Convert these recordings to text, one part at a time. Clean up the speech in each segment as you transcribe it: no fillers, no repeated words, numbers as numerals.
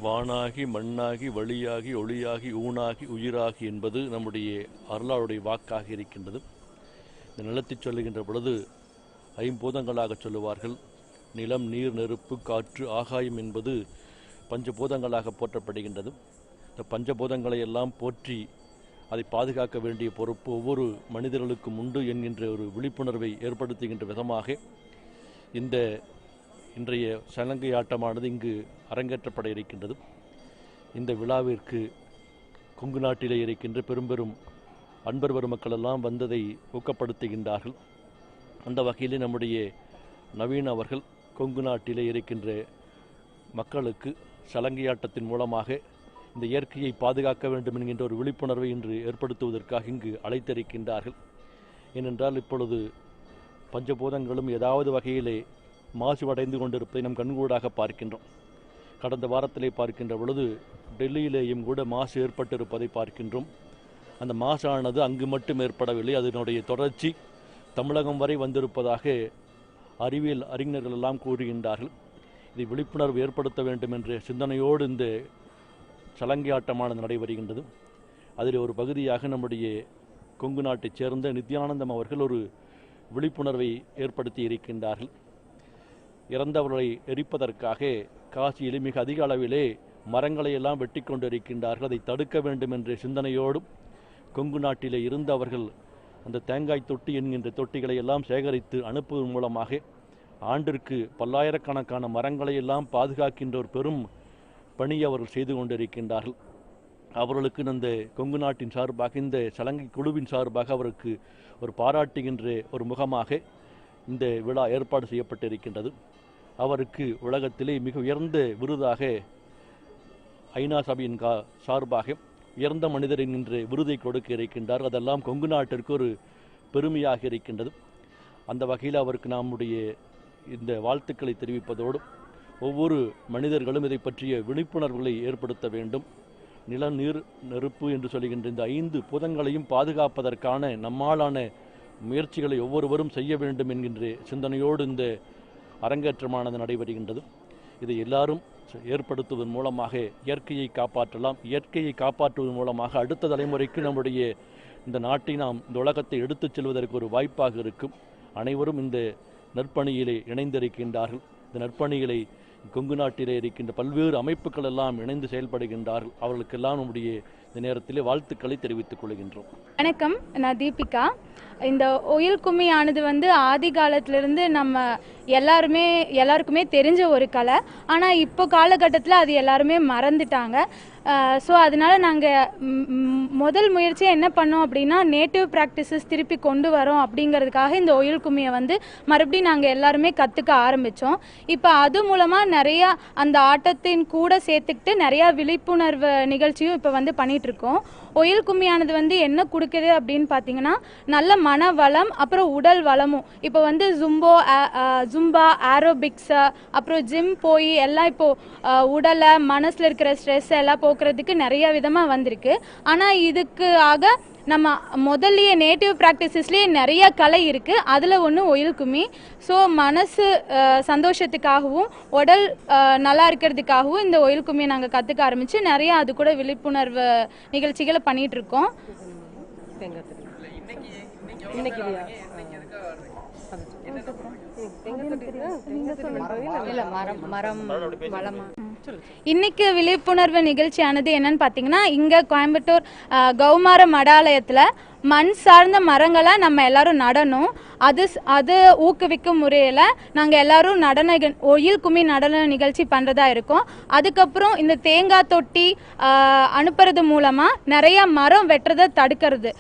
வானாகி மண்ணாகி வழியாகி ஒளியாகி ஊனாகி உயிராகி என்பது நம்முடைய அருளாளுடைய வாக்காக இருக்கின்றது. இந்த நிலத்தை சொல்லுகின்ற பொழுது ஐம்பூதங்களாக சொல்லுவார்கள். நிலம், நீர், நெருப்பு, காற்று, ஆகாயம் என்பது பஞ்சபூதங்களாக போற்றப்படுகின்றது. இந்த பஞ்சபூதங்களை எல்லாம் போற்றி அதை பாதுகாக்க வேண்டிய பொறுப்பு ஒவ்வொரு மனிதர்களுக்கும் உண்டு என்கின்ற ஒரு விழிப்புணர்வை ஏற்படுத்துகின்ற விதமாக இந்த இன்றைய சலங்கை ஆட்டமானது இங்கு அரங்கேற்றப்பட இருக்கின்றது. இந்த விழாவிற்கு கொங்கு நாட்டிலே இருக்கின்ற பெரும் அன்பர் பெருமக்கள் எல்லாம் வந்ததை ஊக்கப்படுத்துகின்றார்கள். அந்த வகையில் நம்முடைய நவீன் அவர்கள் கொங்கு நாட்டிலே இருக்கின்ற மக்களுக்கு சலங்கையாட்டத்தின் மூலமாக இந்த இயற்கையை பாதுகாக்க வேண்டும் என்கின்ற ஒரு விழிப்புணர்வை இன்று ஏற்படுத்துவதற்காக இங்கு அழைத்திருக்கின்றார்கள். ஏனென்றால் இப்பொழுது பஞ்சபூதங்களும் ஏதாவது வகையிலே மாசுவடைந்து கொண்டிருப்பதை நம் கண்கூடாக பார்க்கின்றோம். கடந்த வாரத்திலே பார்க்கின்ற பொழுது டெல்லியிலேயும் கூட மாசு ஏற்பட்டிருப்பதை பார்க்கின்றோம். அந்த மாசானது அங்கு மட்டும் ஏற்படவில்லை, அதனுடைய தொடர்ச்சி தமிழகம் வரை வந்திருப்பதாக அறிவியல் அறிஞர்கள் எல்லாம் கூறுகின்றார்கள். இதை விழிப்புணர்வு ஏற்படுத்த வேண்டும் என்ற சிந்தனையோடு இந்த சலங்கை ஆட்டமானது நடைபெறுகின்றது. அதில் ஒரு பகுதியாக நம்முடைய கொங்கு நாட்டைச் சேர்ந்த நித்யானந்தம் அவர்கள் ஒரு விழிப்புணர்வை ஏற்படுத்தி இருக்கின்றார்கள். இறந்தவர்களை எரிப்பதற்காக காசியில் மிக அதிக அளவிலே மரங்களை எல்லாம் வெட்டி கொண்டிருக்கின்றார்கள். அதை தடுக்க வேண்டும் என்ற சிந்தனையோடும் கொங்கு நாட்டிலே இருந்து அவர்கள் அந்த தேங்காய் தொட்டி என்கின்ற தொட்டிகளை எல்லாம் சேகரித்து அனுப்புவதன் மூலமாக ஆண்டிற்கு பல்லாயிரக்கணக்கான மரங்களை எல்லாம் பாதுகாக்கின்ற ஒரு பெரும் பணியை அவர்கள் செய்து கொண்டிருக்கின்றார்கள். அவர்களுக்கு இந்த கொங்கு நாட்டின் சார்பாக, இந்த சலங்கை குழுவின் சார்பாக அவருக்கு ஒரு பாராட்டுகின்ற ஒரு முகமாக இந்த விழா ஏற்பாடு செய்யப்பட்டிருக்கின்றது. அவருக்கு உலகத்திலே மிக உயர்ந்த விருதாக ஐநா சபையின் சார்பாக உயர்ந்த மனிதர் என்கின்ற விருதை கொடுக்க இருக்கின்றார். அதெல்லாம் கொங்கு நாட்டிற்கு ஒரு பெருமையாக இருக்கின்றது. அந்த வகையில் அவருக்கு நம்முடைய இந்த வாழ்த்துக்களை தெரிவிப்பதோடு ஒவ்வொரு மனிதர்களும் இதை பற்றிய விழிப்புணர்வுகளை ஏற்படுத்த வேண்டும். நில, நீர், நெருப்பு என்று சொல்கின்ற இந்த 5 பூதங்களையும் பாதுகாப்பதற்கான நம்மாலான முயற்சிகளை ஒவ்வொருவரும் செய்ய வேண்டும் என்கின்ற சிந்தனையோடு இந்த அரங்கேற்றமானது நடைபெறுகின்றது. இதை எல்லாரும் ஏற்படுத்துவதன் மூலமாக இயற்கையை காப்பாற்றலாம். இயற்கையை காப்பாற்றுவதன் மூலமாக அடுத்த தலைமுறைக்கு நம்முடைய இந்த நாட்டை நாம் இந்த உலகத்தை எடுத்துச் செல்வதற்கு ஒரு வாய்ப்பாக இருக்கும். அனைவரும் இந்த நற்பணியிலே இணைந்திருக்கின்றார்கள். இந்த நற்பணிகளை கொங்கு நாட்டிலே இருக்கின்ற பல்வேறு அமைப்புகள் எல்லாம் இணைந்து செயல்படுகின்றார்கள். அவர்களுக்கெல்லாம் நம்முடைய இந்த நேரத்திலே வாழ்த்துக்களை தெரிவித்துக் கொள்கின்றோம். வணக்கம், நான் தீபிகா. இந்த ஒயில் கும்மியானது ஆதி காலத்திலிருந்து நம்ம எல்லாருக்குமே தெரிஞ்ச ஒரு கலை. ஆனால் இப்போ காலகட்டத்தில் அது எல்லாருமே மறந்துட்டாங்க. ஸோ அதனால் நாங்கள் முதல் முயற்சியை என்ன பண்ணோம் அப்படின்னா, நேட்டிவ் ப்ராக்டிசஸ் திருப்பி கொண்டு வரோம் அப்படிங்கிறதுக்காக இந்த ஒயில் கும்மியை மறுபடியும் நாங்கள் எல்லாருமே கற்றுக்க ஆரம்பித்தோம். இப்போ அது மூலமாக நிறையா அந்த ஆட்டத்தின் கூட சேர்த்துக்கிட்டு நிறையா விழிப்புணர்வு நிகழ்ச்சியும் இப்போ பண்ணிகிட்ருக்கோம். ஒயில் கும்மியானது என்ன கொடுக்குது அப்படின்னு பார்த்தீங்கன்னா, நல்ல மன வளம், அப்புறம் உடல் வளமும். இப்போ ஜும்பா, ஆரோபிக்ஸு, அப்புறம் ஜிம் போய் எல்லாம் இப்போது உடலை, மனசில் இருக்கிற ஸ்ட்ரெஸ் எல்லாம் போக்குறதுக்கு நிறைய விதமாக வந்திருக்கு. ஆனால் இதுக்காக நம்ம முதல்லையே நேட்டிவ் ப்ராக்டிசஸ்லேயே நிறைய கலை இருக்குது. அதில் ஒன்று ஒயில் கும்மி. ஸோ மனசு சந்தோஷத்துக்காகவும் உடல் நல்லா இருக்கிறதுக்காகவும் இந்த ஒயில் கும்மியை நாங்கள் கற்றுக்க ஆரம்பித்து நிறையா அது கூட விழிப்புணர்வு நிகழ்ச்சிகளை பண்ணிகிட்ருக்கோம். இன்னைக்கு விழிப்புணர்வு நிகழ்ச்சியானது என்னன்னு பார்த்தீங்கன்னா, இங்கே கோயம்புத்தூர் கௌமார மடாலயத்தில் மண் சார்ந்த மரங்களை நம்ம எல்லாரும் நடணும். அது ஊக்குவிக்கும் முறையில் நாங்கள் எல்லாரும் ஒயில் கும்மி நடன நிகழ்ச்சி பண்ணுறதா இருக்கோம். அதுக்கப்புறம் இந்த தேங்காய் தொட்டி அனுப்புறது மூலமாக நிறைய மரம் வெட்டுறதை தடுக்கிறது.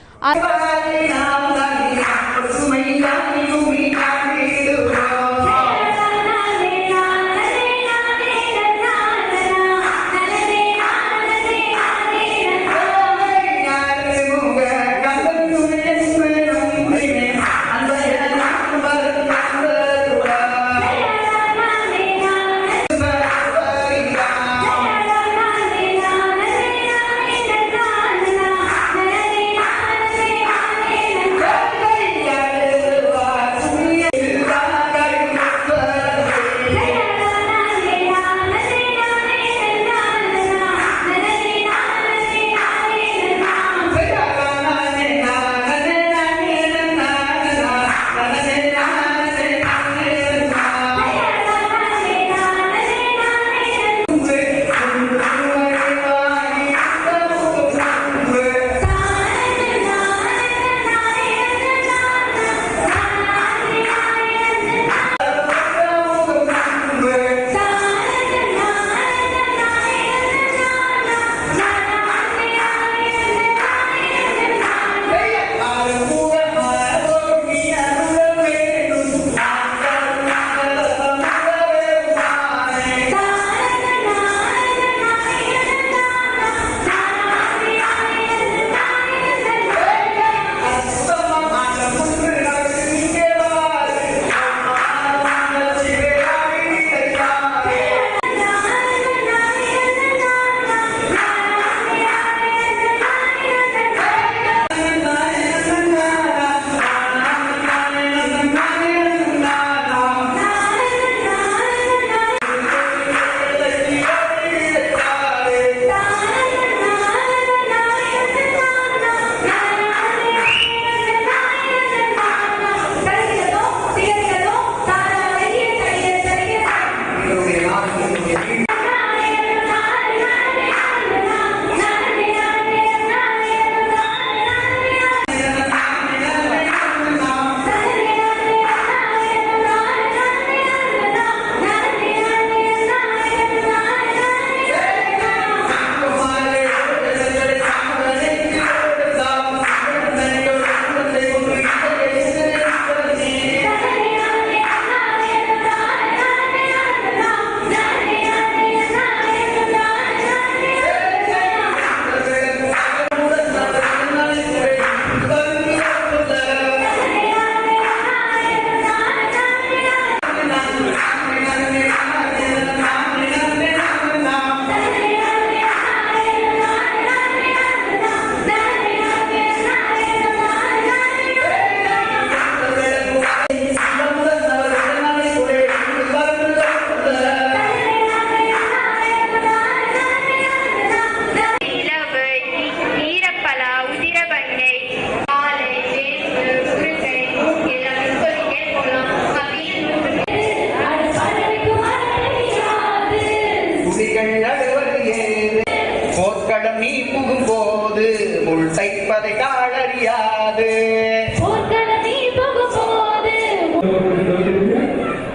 போர்க்களம் நீ புகும் போது முள் தைப்பதை காலறியாது.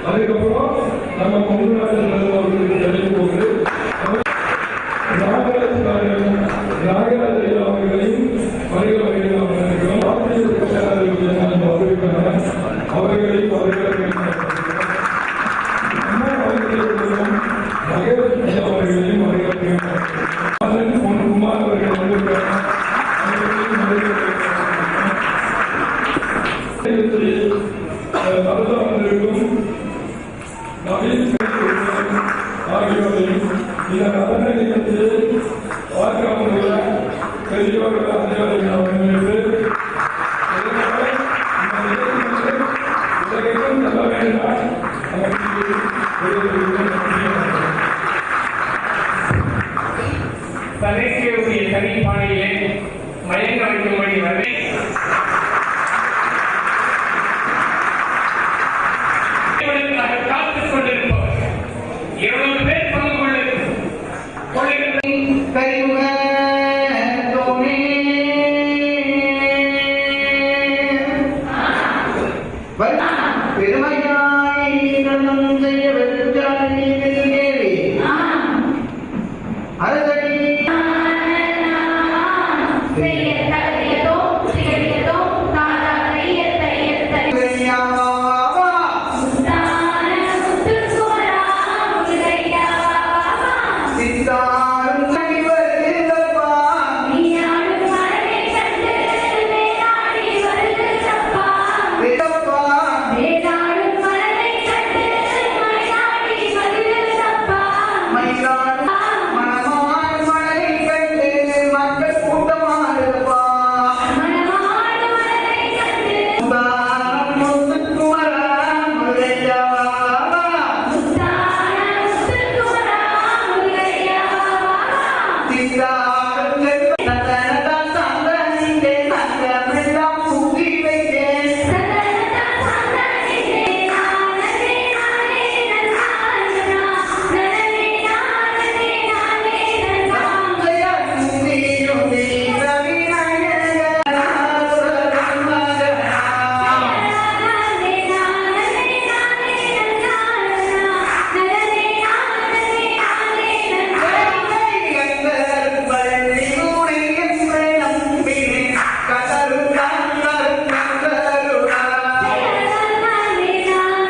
அதுக்கப்புறம் நம்ம அவர்களையும் அவர்களையும் குமார் அவர்கள் வந்திருக்கும் ஆகியோரையும் இந்த நடன நிகழ்ச்சியை பார்க்காமல் பெரியவர்கள் அனைவரையும் நாம் முன்னிட்டு உலகெங்கும் நல்ல வேண்டாம் தலைசியுடைய தனிப்பானையிலே மயங்க வைக்கும்படி வரை காத்துக் கொண்டிருப்பவர் 20 பேர் பங்கு கொள்ளுகின்ற Sita